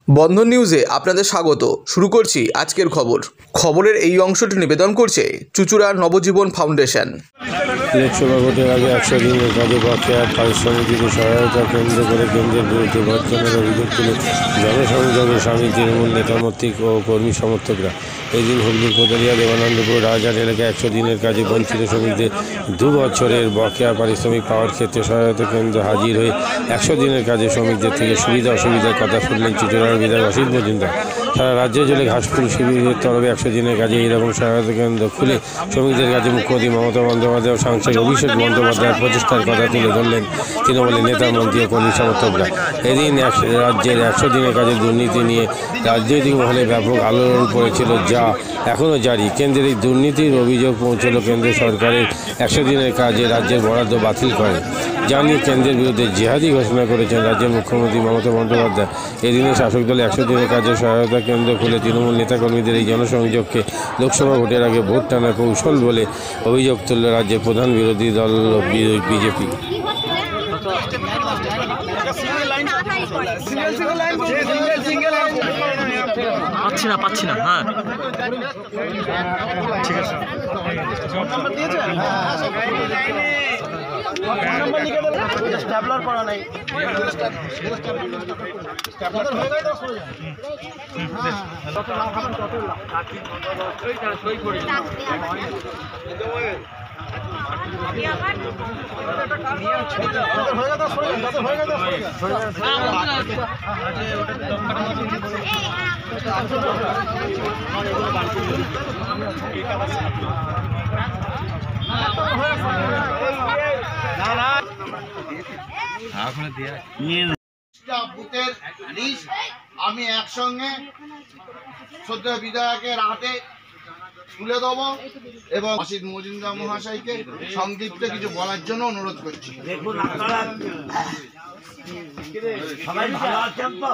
বন্ধন নিউজে আপনাদের স্বাগত। শুরু করছি আজকের খবরের এই অংশটি নিবেদন করছে চুঁচুড়া নবজীবন ফাউন্ডেশন। লোকসভা ভোটের আগে 100 দিনের কাজে বকেয়া পারিশ্রমিক দিতে সহায়তা কেন্দ্র করে কেন্দ্রের বিরুদ্ধে ভোটকেন্দ্রের অভিযোগ তুলে জনসংযোগে সামিল তৃণমূল নেতামত্ত্বিক ও কর্মী সমর্থকরা। এদিন হুগলির কোদালিয়া দেবানন্দপুর রাজহাট এলাকায় 100 দিনের কাজে বঞ্চিত শ্রমিকদের 2 বছরের বকেয়া পারিশ্রমিক পাওয়ার ক্ষেত্রে সহায়তা কেন্দ্র হাজির হয়ে 100 দিনের কাজে শ্রমিকদের থেকে সুবিধা অসুবিধার কথা শুনলেন চুঁচুড়ার বিধায়ক অসিত মজুমদার। সারা রাজ্যে জুড়ে ঘাসফুল শিবিরের তরফে 100 দিনের কাজে এইরকম সহায়তা কেন্দ্র খুলে শ্রমিকদের কাছে মুখ্যমন্ত্রী মমতা বন্দ্যোপাধ্যায় ও সাংসদ অভিষেক বন্দ্যোপাধ্যায়ের প্রচেষ্টার কথা তুলে ধরলেন তৃণমূলের নেতা মন্ত্রী ও কর্মী সমর্থকরা। এদিন রাজ্যের 100 দিনের কাজে দুর্নীতি নিয়ে রাজনৈতিক মহলে ব্যাপক আলোড়ন পড়েছিল, যা এখনও জারি। কেন্দ্রের এই দুর্নীতির অভিযোগ পৌঁছল কেন্দ্র সরকারের 100 দিনের কাজে রাজ্যের বরাদ্দ বাতিল করে, যা নিয়ে কেন্দ্রের বিরুদ্ধে জিহাদি ঘোষণা করেছেন রাজ্যের মুখ্যমন্ত্রী মমতা বন্দ্যোপাধ্যায়। এদিনে শাসক দল 100 দিনের কাজে সহায়তা কেন্দ্র খুলে তৃণমূল নেতাকর্মীদের এই জনসংযোগকে লোকসভা ভোটের আগে ভোট টানার কৌশল বলে অভিযোগ তুলল রাজ্যের প্রধান বিরোধী দল বিজেপি। পাচ্ছি না হ্যাঁ ঠিক আছে। আমি একসঙ্গে শ্রদ্ধেয় বিধায়কের হাতে তুলে দেবো এবং অসিত মজুমদার মহাশয়কে সংক্ষিপ্ত কিছু বলার জন্য অনুরোধ করছি। দেখুন, আপনারা সবাই ভালো আছেন তো?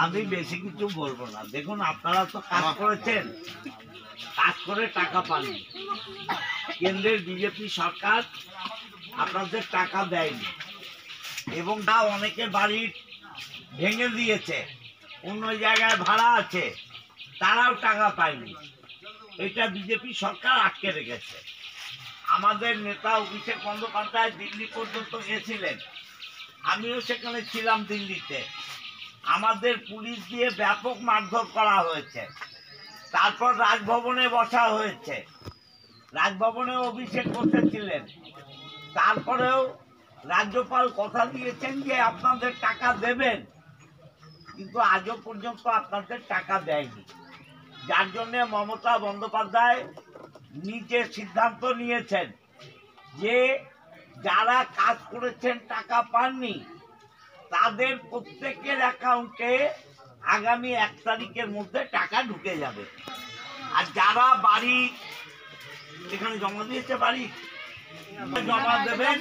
আমি বেশি কিছু বলবো না। দেখুন, আপনারা তো কাজ করেছেন, কাজ করে টাকা পাননি। কেন্দ্রের বিজেপি সরকার আপনাদের টাকা দেয়নি এবং তা অনেকের বাড়ি ভেঙে দিয়েছে, অন্য জায়গায় ভাড়া আছে, তারাও টাকা পায়নি। এটা বিজেপি সরকার আটকে রেখেছে। আমাদের নেতা অভিষেক বন্দ্যোপাধ্যায় দিল্লি পর্যন্ত গেছিলেন, আমিও সেখানে ছিলাম দিল্লিতে। আমাদের পুলিশ দিয়ে ব্যাপক মারধর করা হয়েছে। তারপর রাজভবনে বসা হয়েছে, রাজভবনে অভিষেক বসেছিলেন। তারপরেও রাজ্যপাল কথা দিয়েছেন যে আপনাদের টাকা দেবেন, কিন্তু আজও পর্যন্ত আপনাদের টাকা দেয়নি। যার জন্য মমতা বন্দ্যোপাধ্যায় নিজে সিদ্ধান্ত নিয়েছেন যে যারা কাজ করেছেন টাকা পাননি তাদের প্রত্যেকের অ্যাকাউন্টে আগামী 1 তারিখের মধ্যে টাকা ঢুকে যাবে। আর যারা বাড়ি এখানে জমা দিয়েছে, বাড়ি জমা দেবেন,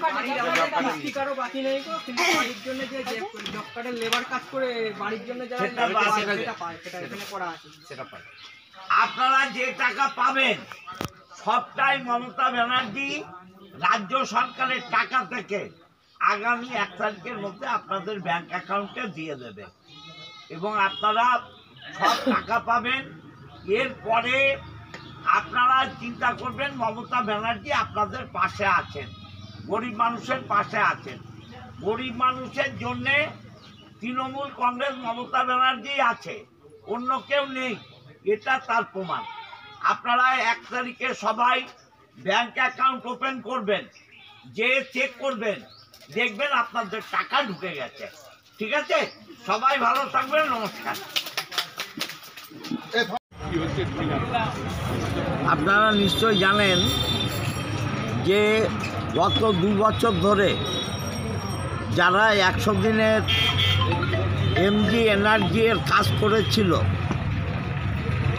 বাকি নেই, কিন্তু বাড়ির জন্য যে জব কার্ডের লেবার কাজ করে বাড়ির জন্য সেটা পায়। আপনারা যে টাকা পাবেন সবটাই মমতা ব্যানার্জি রাজ্য সরকারের টাকা থেকে আগামী 1 তারিখের মধ্যে আপনাদের ব্যাংক অ্যাকাউন্টে দিয়ে দেবে এবং আপনারা সব টাকা পাবেন। এরপরে আপনারা চিন্তা করবেন মমতা ব্যানার্জি আপনাদের পাশে আছেন, গরিব মানুষের পাশে আছেন। গরিব মানুষের জন্যে তৃণমূল কংগ্রেস মমতা ব্যানার্জি আছে, অন্য কেউ নেই, এটা তার প্রমাণ। আপনারা 1 তারিখে সবাই ব্যাংক অ্যাকাউন্ট ওপেন করবেন, যে চেক করবেন, দেখবেন আপনাদের টাকা ঢুকে গেছে। ঠিক আছে, সবাই ভালো থাকবেন, নমস্কার। আপনারা নিশ্চয় জানেন যে গত 2 বছর ধরে যারা 100 দিনের এমজি এনার্জি এর কাজ করেছিল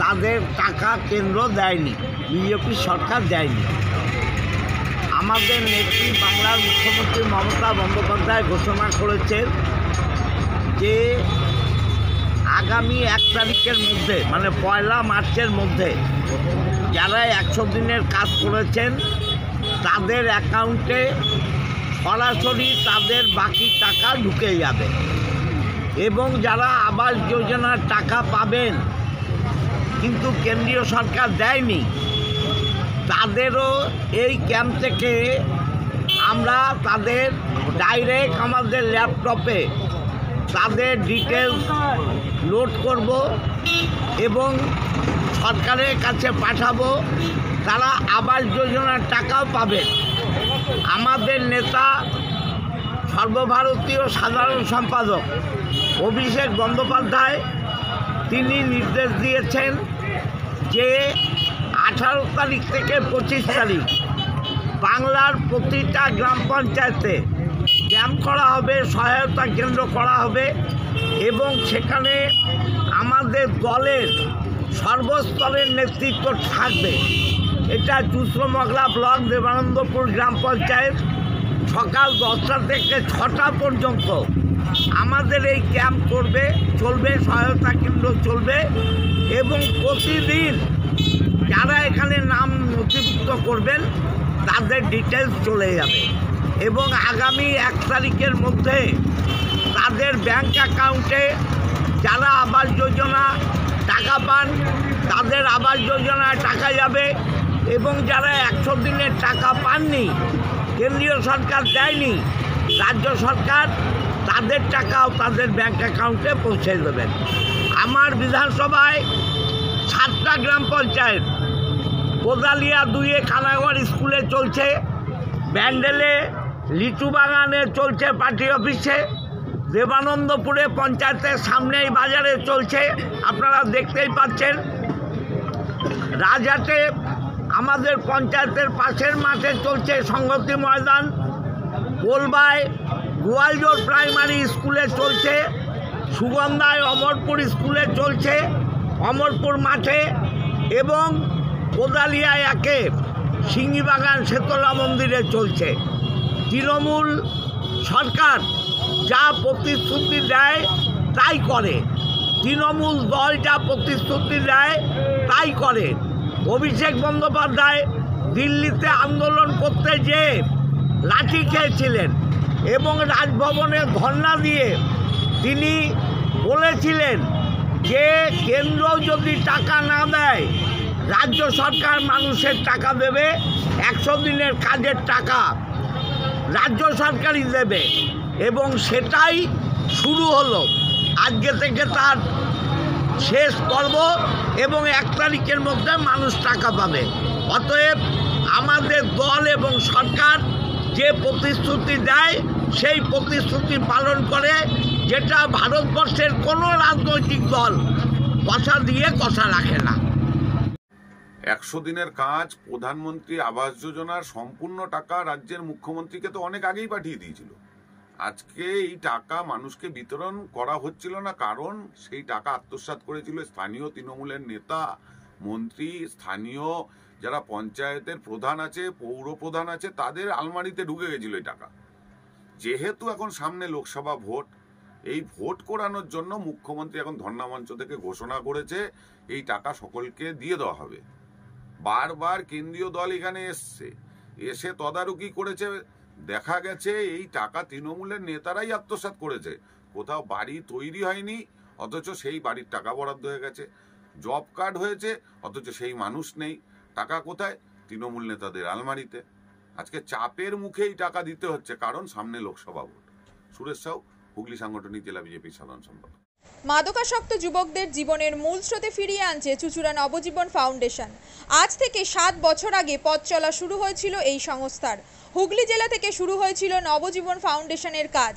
তাদের টাকা কেন্দ্র দেয়নি, বিজেপি সরকার দেয়নি। আমাদের নেত্রী বাংলার মুখ্যমন্ত্রী মমতা বন্দ্যোপাধ্যায় ঘোষণা করেছেন যে আগামী 1 তারিখের মধ্যে, মানে 1 মার্চের মধ্যে যারা 100 দিনের কাজ করেছেন তাদের অ্যাকাউন্টে সরাসরি তাদের বাকি টাকা ঢুকে যাবে এবং যারা আবাস যোজনার টাকা পাবেন কিন্তু কেন্দ্রীয় সরকার দেয়নি, তাদেরও এই ক্যাম্প থেকে আমরা তাদের ডাইরেক্ট আমাদের ল্যাপটপে তাদের ডিটেলস লোড করব এবং সরকারের কাছে পাঠাবো। তারা আবাস যোজনার টাকাও পাবেন। আমাদের নেতা সর্বভারতীয় সাধারণ সম্পাদক অভিষেক বন্দ্যোপাধ্যায় তিনি নির্দেশ দিয়েছেন যে 18 তারিখ থেকে 25 তারিখ বাংলার প্রতিটা গ্রাম পঞ্চায়েতে ক্যাম্প করা হবে, সহায়তা কেন্দ্র করা হবে এবং সেখানে আমাদের দলের সর্বস্তরের নেতৃত্ব থাকবে। এটা চুঁচুড়া ব্লক দেবানন্দপুর গ্রাম পঞ্চায়েত সকাল 10টা থেকে 6টা পর্যন্ত আমাদের এই ক্যাম্প চলবে, সহায়তা কেন্দ্র চলবে এবং প্রতিদিন যারা এখানে নাম নথিভুক্ত করবেন তাদের ডিটেলস চলে যাবে এবং আগামী 1 তারিখের মধ্যে তাদের ব্যাংক অ্যাকাউন্টে যারা আবাস যোজনা টাকা পান তাদের আবাস যোজনায় টাকা যাবে এবং যারা 100 দিনের টাকা পাননি, কেন্দ্রীয় সরকার দেয়নি, রাজ্য সরকার তাদের টাকাও তাদের ব্যাংক অ্যাকাউন্টে পৌঁছে দেবেন। আমার বিধানসভায় 7টা গ্রাম পঞ্চায়েত, কোদালিয়া 2-এ খানাগড় স্কুলে চলছে, ব্যান্ডেলে লিচু বাগানে চলছে পার্টি অফিসে, দেবানন্দপুরে পঞ্চায়েতের সামনেই বাজারে চলছে, আপনারা দেখতেই পাচ্ছেন। রাজহাটে আমাদের পঞ্চায়েতের পাশের মাঠে চলছে সংহতি ময়দান, কোলবায় গোয়ালজোর প্রাইমারি স্কুলে চলছে, সুগন্ধায় অমরপুর স্কুলে চলছে, অমরপুর মাঠে এবং কোদালিয়ায় 1-এ সিঙ্গিবাগান শেতলা মন্দিরে চলছে। তৃণমূল সরকার যা প্রতিশ্রুতি দেয় তাই করে, তৃণমূল দল যা প্রতিশ্রুতি দেয় তাই করে। অভিষেক বন্দ্যোপাধ্যায় দিল্লিতে আন্দোলন করতে যেয়ে লাঠি খেয়েছিলেন এবং রাজভবনে ধর্ণা দিয়ে তিনি বলেছিলেন যে কেন্দ্র যদি টাকা না দেয় রাজ্য সরকার মানুষের টাকা দেবে, 100 দিনের কাজের টাকা রাজ্য সরকারই দেবে এবং সেটাই শুরু হলো। আজকে থেকে তার শেষ পর্ব এবং 1 তারিখের মধ্যে মানুষ টাকা পাবে। অতএব আমাদের দল এবং সরকার যে প্রতিশ্রুতি দেয় সেই প্রতিশ্রুতি পালন করে, যেটা ভারতবর্ষের কোনো রাজনৈতিক দল কথা দিয়ে কথা রাখে না। 100 দিনের কাজ, প্রধানমন্ত্রী আবাস যোজনার সম্পূর্ণ টাকা রাজ্যের মুখ্যমন্ত্রীকে তো অনেক আগেই পাঠিয়ে দিয়েছিল। আজকে এই টাকা মানুষকে বিতরণ করা হচ্ছিল না, কারণ সেই টাকা আত্মসাৎ করেছিল স্থানীয় তৃণমূলের নেতা, মন্ত্রী, স্থানীয় যারা পঞ্চায়েতের প্রধান আছে, পৌর প্রধান আছে, তাদের আলমারিতে ঢুকে গেছিল এই টাকা। যেহেতু এখন সামনে লোকসভা ভোট, এই ভোট করানোর জন্য মুখ্যমন্ত্রী এখন ধর্ণা মঞ্চ থেকে ঘোষণা করেছে এই টাকা সকলকে দিয়ে দেওয়া হবে। বারবার কেন্দ্রীয় দল এখানে এসে তদারকি করেছে, দেখা গেছে এই টাকা তৃণমূলের নেতারাই আত্মসাৎ করেছে। কোথাও বাড়ি তৈরি হয়নি অথচ সেই বাড়ির টাকা বরাদ্দ হয়ে গেছে, জব কার্ড হয়েছে অথচ সেই মানুষ নেই, টাকা কোথায়? তৃণমূল নেতাদের আলমারিতে। আজকে চাপের মুখেই টাকা দিতে হচ্ছে, কারণ সামনে লোকসভা ভোট। সুরেশ সাউ, হুগলি সাংগঠনিক জেলা বিজেপি সাধারণ সম্পাদক। মাদকাসক্ত যুবকদের জীবনের মূল স্রোতে ফিরিয়ে আনছে চুঁচুড়া নবজীবন ফাউন্ডেশন। আজ থেকে 7 বছর আগে পথ চলা শুরু হয়েছিল এই সংস্থার। হুগলি জেলা থেকে শুরু হয়েছিল নবজীবন ফাউন্ডেশনের কাজ।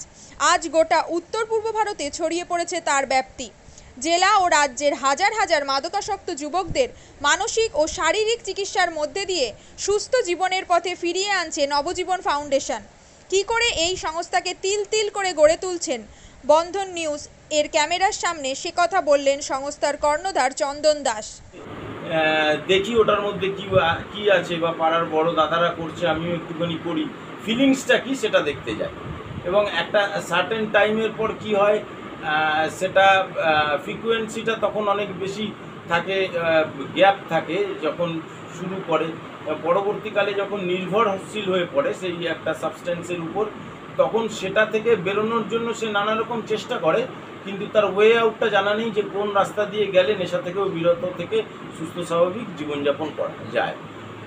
আজ গোটা উত্তর পূর্ব ভারতে ছড়িয়ে পড়েছে তার ব্যাপ্তি। জেলা ও রাজ্যের হাজার হাজার মাদকাসক্ত যুবকদের মানসিক ও শারীরিক চিকিৎসার মধ্যে দিয়ে সুস্থ জীবনের পথে ফিরিয়ে আনছে নবজীবন ফাউন্ডেশন। কী করে এই সংস্থাকে তিল তিল করে গড়ে তুলছেন বন্ধন নিউজ এর ক্যামেরার সামনে, সে কথা বললেন সংস্থার কর্ণধার চন্দন দাস। দেখি ওটার মধ্যে কি আছে বা পাড়ার বড় দাদারা করছে, আমিও একটুখানি করি, ফিলিংসটা কি সেটা দেখতে যাই। এবং একটা সার্টেন টাইমের পর কি হয়, সেটা ফ্রিকোয়েন্সিটা তখন অনেক বেশি থাকে, গ্যাপ থাকে যখন শুরু করে, পরবর্তীকালে যখন নির্ভরশীল হয়ে পড়ে সেই একটা সাবস্টেন্সের উপর, তখন সেটা থেকে বেরোনোর জন্য সে নানা রকম চেষ্টা করে, কিন্তু তার ওয়ে আউটটা জানা নেই যে কোন রাস্তা দিয়ে গেলে নেশা থেকেও বিরত থেকে সুস্থ স্বাভাবিক জীবনযাপন করা যায়।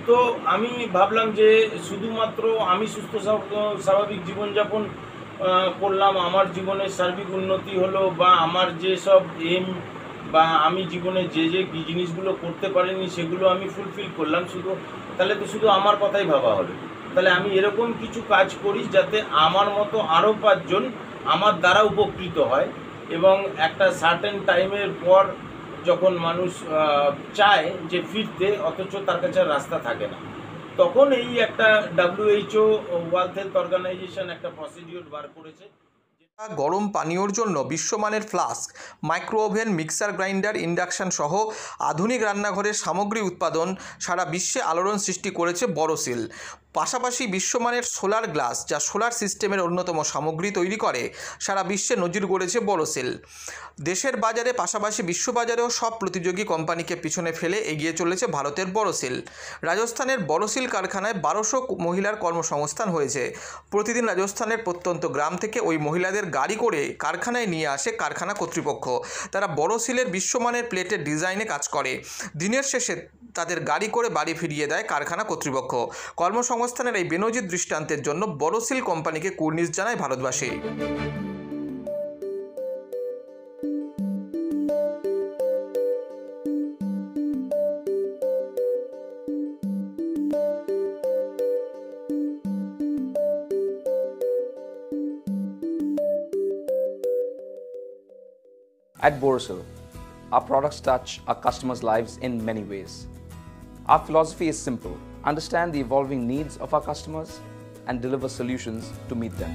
তো আমি ভাবলাম যে শুধুমাত্র আমি সুস্থ স্বাভাবিক জীবনযাপন করলাম, আমার জীবনের সার্বিক উন্নতি হলো, বা আমার যেসব এম বা আমি জীবনে যে জিনিসগুলো করতে পারিনি সেগুলো আমি ফুলফিল করলাম, তাহলে তো শুধু আমার কথাই ভাবা হলো। তাহলে আমি এরকম কিছু কাজ করি যাতে আমার মতো আরও 5 জন আমার দ্বারা উপকৃত হয়, এবং একটা সার্টেন টাইমের পর যখন মানুষ চায় যে ফিরতে, অথচ তার কাছে রাস্তা থাকে না, তখন এই একটা WHO ওয়ার্ল্ড হেলথ অর্গানাইজেশন একটা প্রসিডিউর বার করেছে। গরম পানীয়র জন্য বিশ্বমানের flask, micro oven, mixer grinder, induction সহ আধুনিক রান্নাঘরের সামগ্রী উৎপাদন সারা বিশ্বে আলোড়ন সৃষ্টি করেছে বড়শিল। পাশাপাশি বিশ্বমানের সোলার গ্লাস, যা সোলার সিস্টেমের অন্যতম সামগ্রী তৈরি করে, সারা বিশ্বে নজির গড়েছে বড়শিল। দেশের বাজারে পাশাপাশি বিশ্ববাজারেও সব প্রতিযোগী কোম্পানিকে পিছনে ফেলে এগিয়ে চলেছে ভারতের বড়শিল। রাজস্থানের বড়শিল কারখানায় 1200 মহিলার কর্মসংস্থান হয়েছে। প্রতিদিন রাজস্থানের প্রত্যন্ত গ্রাম থেকে ওই মহিলাদের গাড়ি করে কারখানায় নিয়ে আসে কারখানা কর্তৃপক্ষ। তারা বড়শিলের বিশ্বমানের প্লেটের ডিজাইনে কাজ করে। দিনের শেষে তাদের গাড়ি করে বাড়ি ফিরিয়ে দেয় কারখানা কর্তৃপক্ষ। কর্মসংস্থানের এই বেনজির দৃষ্টান্তের জন্য বড়শিল কোম্পানিকে কুর্নিশ জানায় ভারতবাসী। At Borosil, our products touch our customers' lives in many ways. Our philosophy is simple: understand the evolving needs of our customers and deliver solutions to meet them.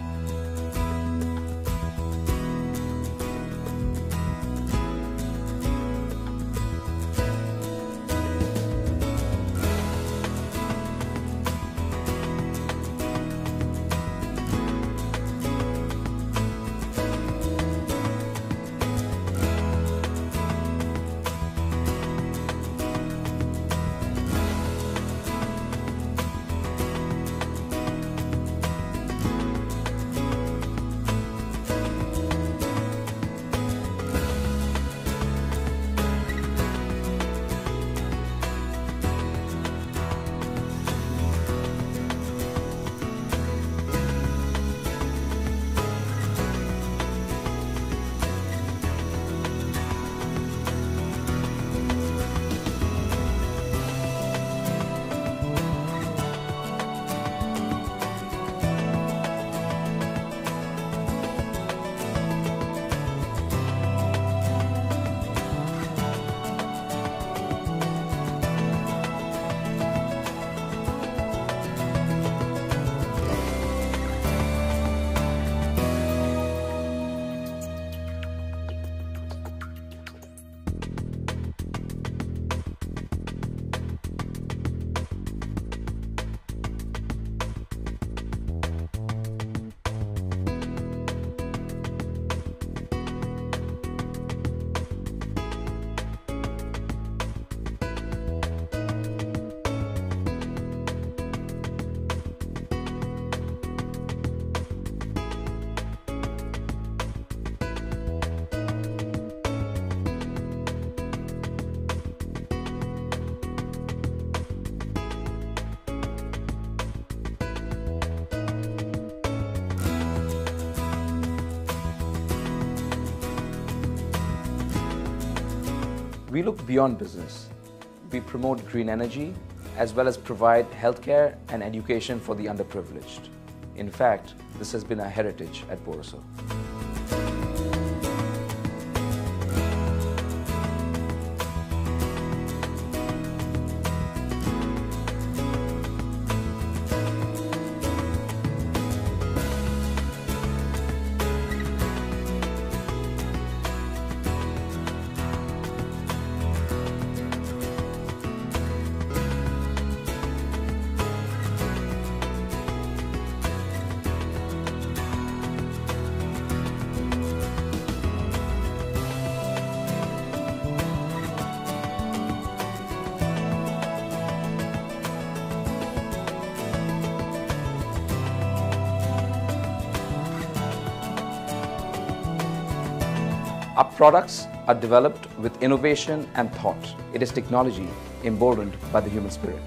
We look beyond business. We promote green energy as well as provide healthcare and education for the underprivileged. In fact, this has been our heritage at Borosil. Our products are developed with innovation and thought. It is technology emboldened by the human spirit.